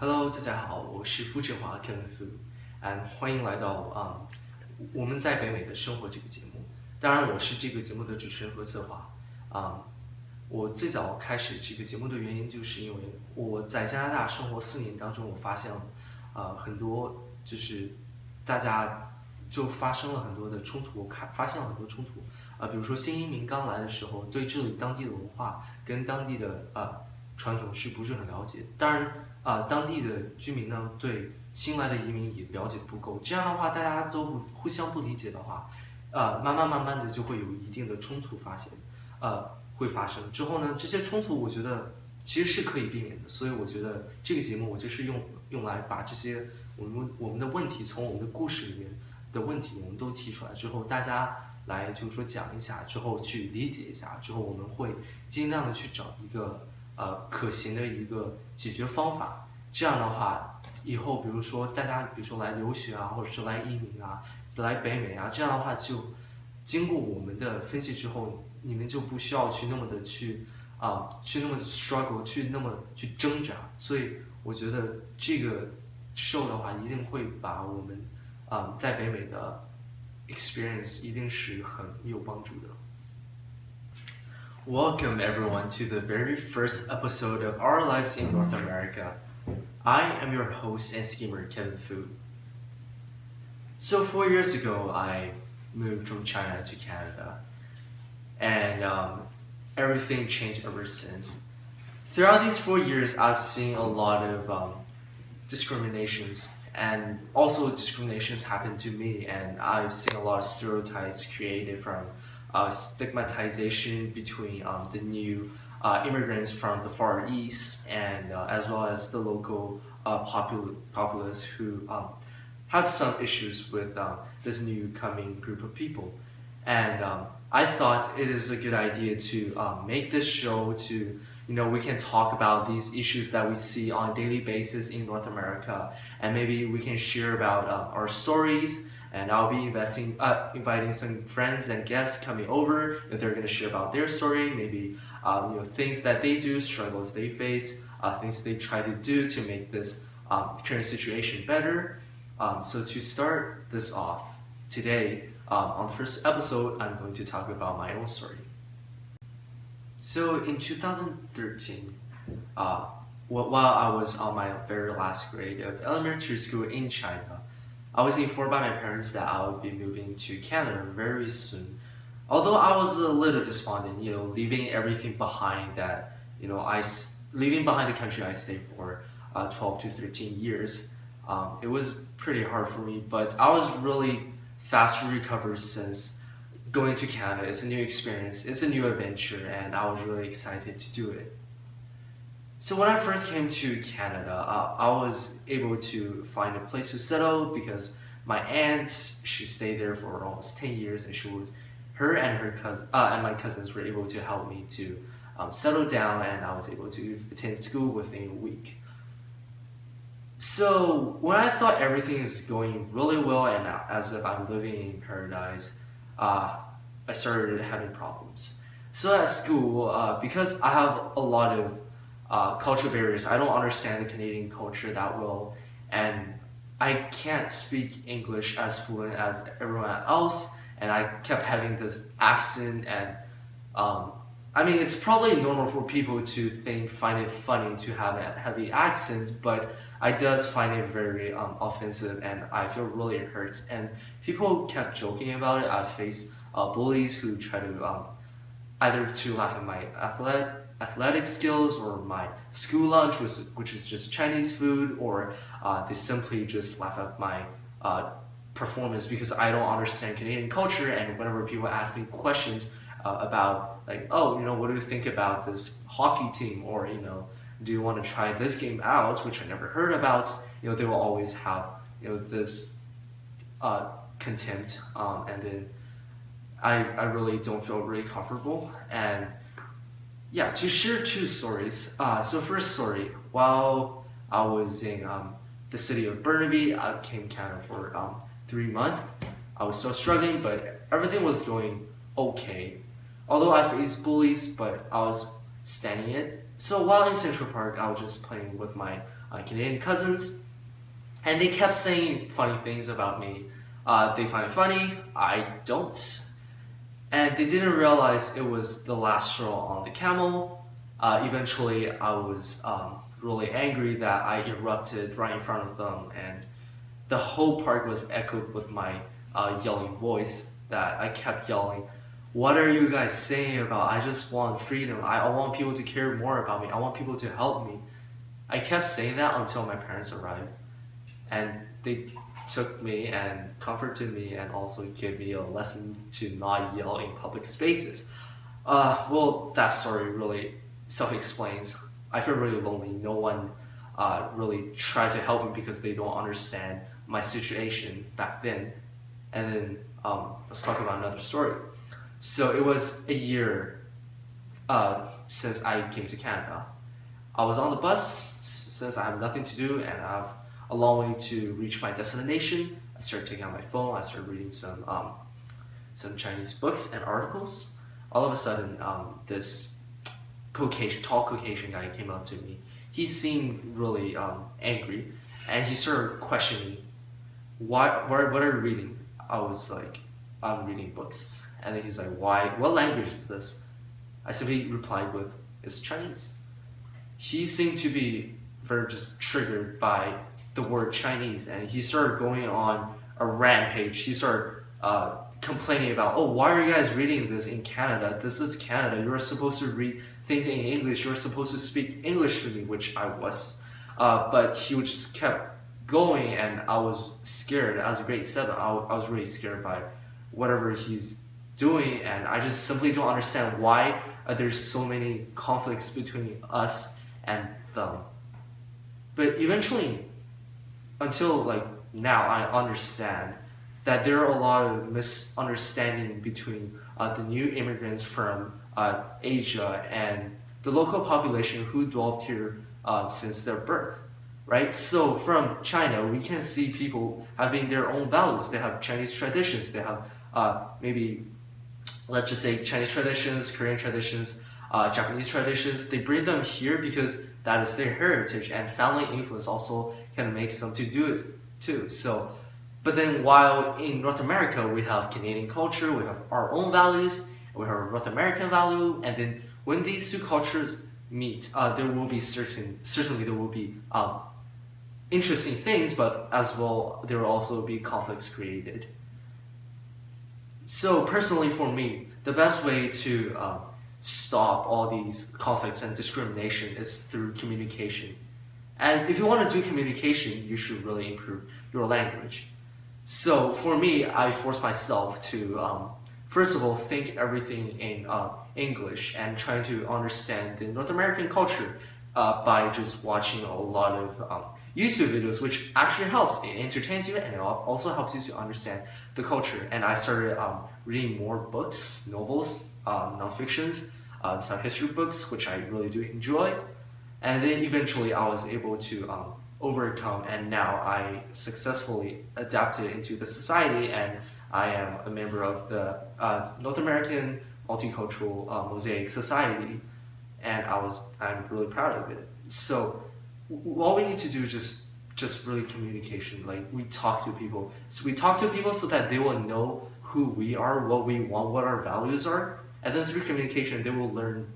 Hello，大家好，我是付志华 Kevin Fu，欢迎来到我们在北美的生活这个节目。当然，我是这个节目的主持人和策划。我最早开始这个节目的原因，就是因为我在加拿大生活4年当中，我发现了很多就是大家就发生了很多的冲突，我发现了很多冲突。比如说新移民刚来的时候，对这里当地的文化跟当地的传统是不是很了解？当然当地的居民呢对新来的移民也了解不够，这样的话大家都互相不理解的话，慢慢的就会有一定的冲突会发生。之后呢，这些冲突我觉得其实是可以避免的，所以我觉得这个节目我就是用来把这些我们的问题从我们的故事里面的问题我们都提出来之后，大家来就是说讲一下之后去理解一下之后，我们会尽量的去找一个可行的一个解决方法。这样的话，以后比如说大家比如说来留学啊，或者是来移民啊，来北美啊，这样的话就经过我们的分析之后，你们就不需要去那么的去那么 struggle 去挣扎。所以我觉得这个 show 的话，一定会把我们在北美的 experience 一定是很有帮助的。Welcome everyone to the very first episode of Our Lives in North America. I am your host and schemer Kevin Fu. So 4 years ago I moved from China to Canada and everything changed ever since. Throughout these 4 years I've seen a lot of discriminations, and also discriminations happen to me, and I've seen a lot of stereotypes created from stigmatization between the new immigrants from the Far East and as well as the local populace who have some issues with this new coming group of people. And I thought it is a good idea to make this show to, we can talk about these issues that we see on a daily basis in North America, and maybe we can share about our stories, and I'll be inviting some friends and guests coming over, if they're going to share about their story, maybe things that they do, struggles they face, things they try to do to make this current situation better. So to start this off, today, on the first episode, I'm going to talk about my own story. So in 2013, while I was on my very last grade of elementary school in China, I was informed by my parents that I would be moving to Canada very soon. Although I was a little despondent, leaving everything behind leaving behind the country I stayed for 12 to 13 years. It was pretty hard for me, but I was really fast to recover since going to Canada is a new experience, it's a new adventure, and I was really excited to do it. So when I first came to Canada, I was able to find a place to settle because my aunt, she stayed there for almost 10 years, and her and my cousins were able to help me to settle down, and I was able to attend school within a week. So when I thought everything is going really well and as if I'm living in paradise, I started having problems. So at school, because I have a lot of cultural barriers, I don't understand the Canadian culture that well, and I can't speak English as fluent as everyone else, and I kept having this accent, and it's probably normal for people to find it funny to have a heavy accent, but I does find it very offensive, and I feel really hurt. And people kept joking about it. I faced bullies who try to either to laugh at my athletic skills or my school lunch, which is just Chinese food, or they simply just laugh at my performance because I don't understand Canadian culture. And whenever people ask me questions about what do you think about this hockey team, or do you want to try this game out, which I never heard about, they will always have this contempt, and then I really don't feel really comfortable. And yeah, to share 2 stories. So first story, while I was in the city of Burnaby, I came to Canada for 3 months. I was still struggling, but everything was going okay. Although I faced bullies, but I was standing it. So while in Central Park, I was just playing with my Canadian cousins, and they kept saying funny things about me. They find it funny, I don't. And they didn't realize it was the last straw on the camel. Eventually, I was really angry that I erupted right in front of them, and the whole park was echoed with my yelling voice that I kept yelling, "What are you guys saying about? I just want freedom. I want people to care more about me. I want people to help me." I kept saying that until my parents arrived, and they took me and comforted me and also gave me a lesson to not yell in public spaces. Well, that story really self-explains. I feel really lonely. No one really tried to help me because they don't understand my situation back then. And then let's talk about another story. So it was a year since I came to Canada. I was on the bus since I have nothing to do and I have a long way to reach my destination. I started taking out my phone. I started reading some Chinese books and articles. All of a sudden, this tall Caucasian guy came up to me. He seemed really angry, and he started questioning, what are you reading? I was like, I'm reading books. And then he's like, why? What language is this? I simply replied with, it's Chinese. He seemed to be very just triggered by the word Chinese, and he started going on a rampage. He started complaining about, oh, why are you guys reading this in Canada? This is Canada. You're supposed to read things in English. You're supposed to speak English to me, which I was. But he just kept going, and I was scared. As a grade 7, I was really scared by whatever he's doing, and I just simply don't understand why there's so many conflicts between us and them. But eventually, until like now, I understand that there are a lot of misunderstanding between the new immigrants from Asia and the local population who dwelt here since their birth, right? So from China, we can see people having their own values. They have Chinese traditions. They have maybe, let's just say, Chinese traditions, Korean traditions, Japanese traditions. They bring them here because that is their heritage, and family influence also kind of makes them to do it too. So, but then while in North America we have Canadian culture, we have our own values, we have North American value, and then when these two cultures meet, there will be certainly there will be interesting things, but as well there will also be conflicts created. So personally for me, the best way to stop all these conflicts and discrimination is through communication. And if you want to do communication, you should really improve your language. So for me, I force myself to first of all think everything in English and trying to understand the North American culture by just watching a lot of YouTube videos, which actually helps. It entertains you and it also helps you to understand the culture. And I started reading more books, novels, non-fictions, some history books, which I really do enjoy. And then eventually I was able to overcome, and now I successfully adapted into the society, and I am a member of the North American Multicultural Mosaic Society, and I'm really proud of it. So all we need to do is just really communication. Like we talk to people. So we talk to people so that they will know who we are, what we want, what our values are, and then through communication they will learn.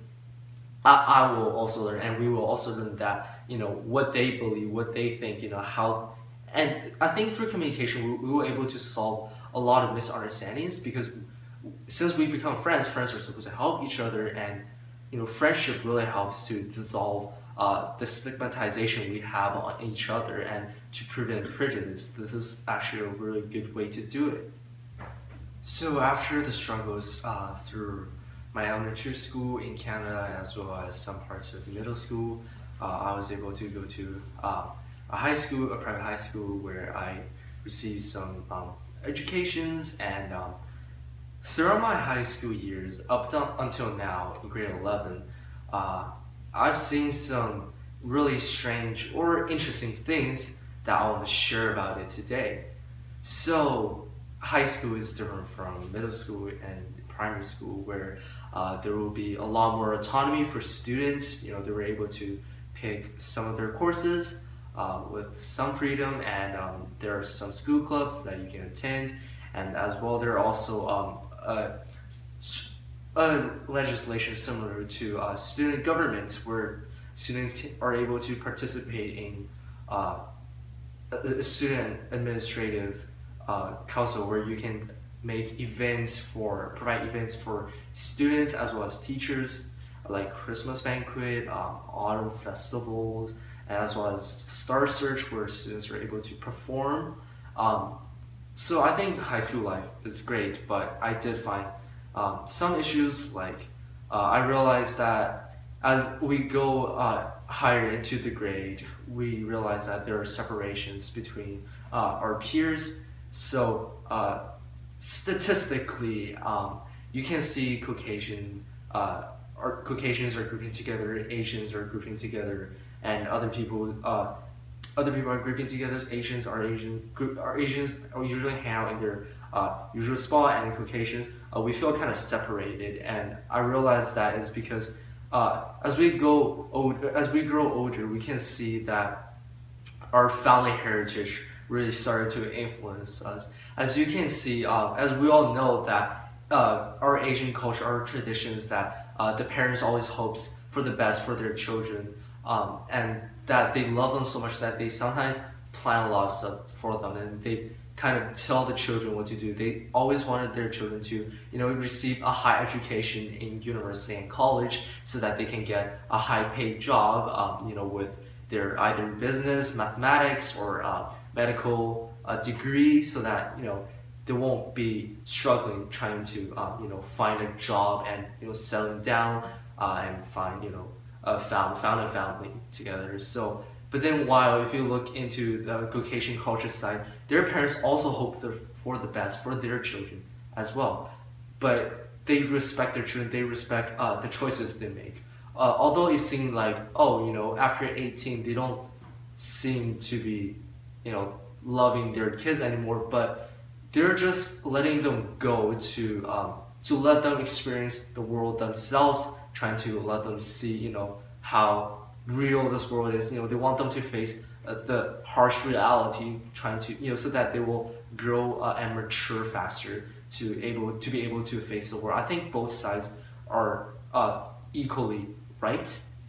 I will also learn, and we will also learn that, what they believe, what they think, how. And I think through communication we were able to solve a lot of misunderstandings, because since we become friends are supposed to help each other, and friendship really helps to dissolve the stigmatization we have on each other and to prevent prejudice. This is actually a really good way to do it. So after the struggles through my elementary school in Canada, as well as some parts of middle school, I was able to go to a private high school, where I received some educations, and throughout my high school years, up until now, in grade 11, I've seen some really strange or interesting things that I want to share about it today. So high school is different from middle school and primary school, where there will be a lot more autonomy for students. They were able to pick some of their courses. with some freedom, and there are some school clubs that you can attend, and as well there are also legislation similar to student government, where students are able to participate in a student administrative council, where you can provide events for students as well as teachers, like Christmas banquet, autumn festivals, and as well as Star Search, where students are able to perform. So I think high school life is great, but I did find some issues. Like I realized that as we go higher into the grade, we realize that there are separations between our peers. So statistically, you can see Caucasians are grouping together, Asians are grouping together, and other people are grouping together. Asians usually hang out in their usual spot, and Caucasians we feel kind of separated. And I realized that is because as we grow older, we can see that our family heritage really started to influence us. As you can see, as we all know that our Asian culture, our traditions, that the parents always hopes for the best for their children, and that they love them so much that they sometimes plan a lot of stuff for them, and they kind of tell the children what to do. They always wanted their children to, receive a high education in university and college, so that they can get a high-paid job, with their either business, mathematics, or medical degree, so that they won't be struggling trying to find a job and settling down and find found a family together. So, but then while if you look into the Caucasian culture side, their parents also hope for the best for their children as well, but they respect their children. They respect the choices they make. Although it seemed like after 18 they don't seem to be loving their kids anymore, but they're just letting them go to let them experience the world themselves, trying to let them see how real this world is. They want them to face the harsh reality, trying to so that they will grow and mature faster to be able to face the world. I think both sides are equally right,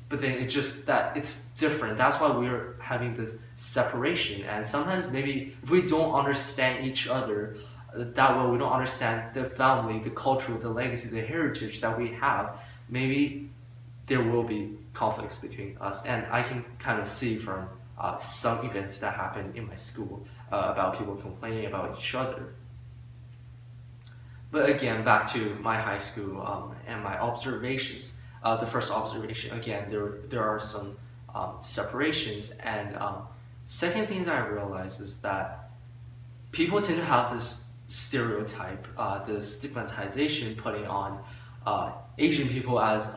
but then it's just that it's different. That's why we're having this separation. And sometimes maybe if we don't understand each other that way, we don't understand the family, the culture, the legacy, the heritage that we have, maybe there will be conflicts between us. And I can kind of see from some events that happen in my school about people complaining about each other. But again, back to my high school and my observations. The first observation, again, there are some separations, and second thing that I realized is that people tend to have this stereotype, this stigmatization putting on Asian people as,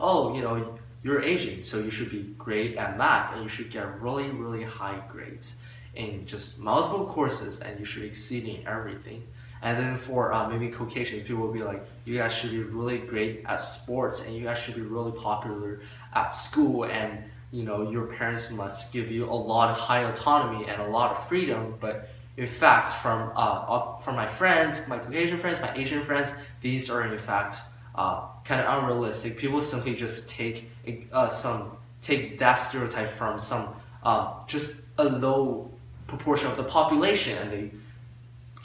you're Asian, so you should be great at math, and you should get really, really high grades in just multiple courses, and you should exceed in everything. And then for maybe Caucasians, people will be like, you guys should be really great at sports, and you guys should be really popular at school, and your parents must give you a lot of high autonomy and a lot of freedom. But in fact, from my friends, my Caucasian friends, my Asian friends, these are in fact kind of unrealistic. People simply just take that stereotype from some just a low proportion of the population, and they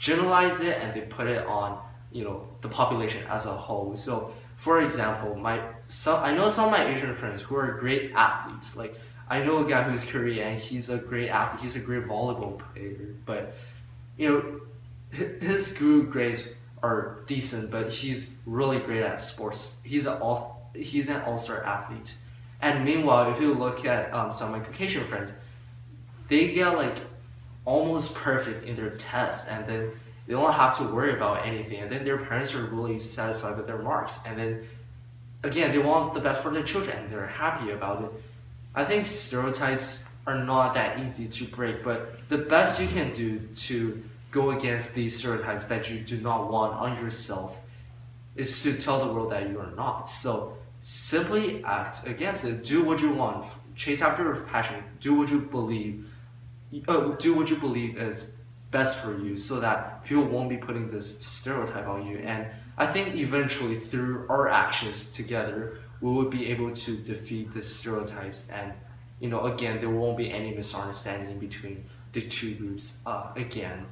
generalize it and they put it on the population as a whole. So for example, I know some of my Asian friends who are great athletes. Like I know a guy who's Korean, he's a great athlete, he's a great volleyball player, but his school grades are decent, but he's really great at sports. He's an all-star athlete. And meanwhile, if you look at some of my Caucasian friends, they get like almost perfect in their tests, and then they don't have to worry about anything, and then their parents are really satisfied with their marks, and then again they want the best for their children and they're happy about it. I think stereotypes are not that easy to break, but the best you can do to go against these stereotypes that you do not want on yourself is to tell the world that you are not. So simply act against it. Do what you want, chase after your passion, do what you believe, do what you believe is best for you, so that people won't be putting this stereotype on you. And I think eventually through our actions together, we will be able to defeat the stereotypes, and again, there won't be any misunderstanding between the two groups again.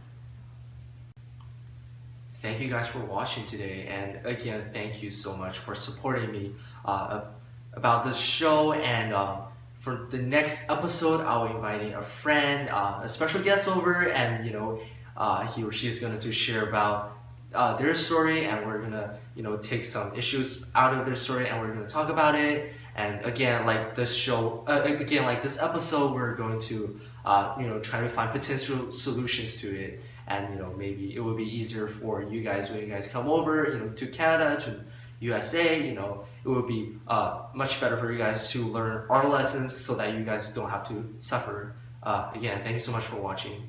Thank you guys for watching today, and again, thank you so much for supporting me about this show. And for the next episode, I'll be inviting a friend, a special guest over, and he or she is going to share about their story, and we're gonna take some issues out of their story, and we're gonna talk about it. And again, like this show, like this episode, we're going to try to find potential solutions to it. And maybe it will be easier for you guys when you guys come over to Canada, to USA. It will be much better for you guys to learn our lessons, so that you guys don't have to suffer. Again, thank you so much for watching.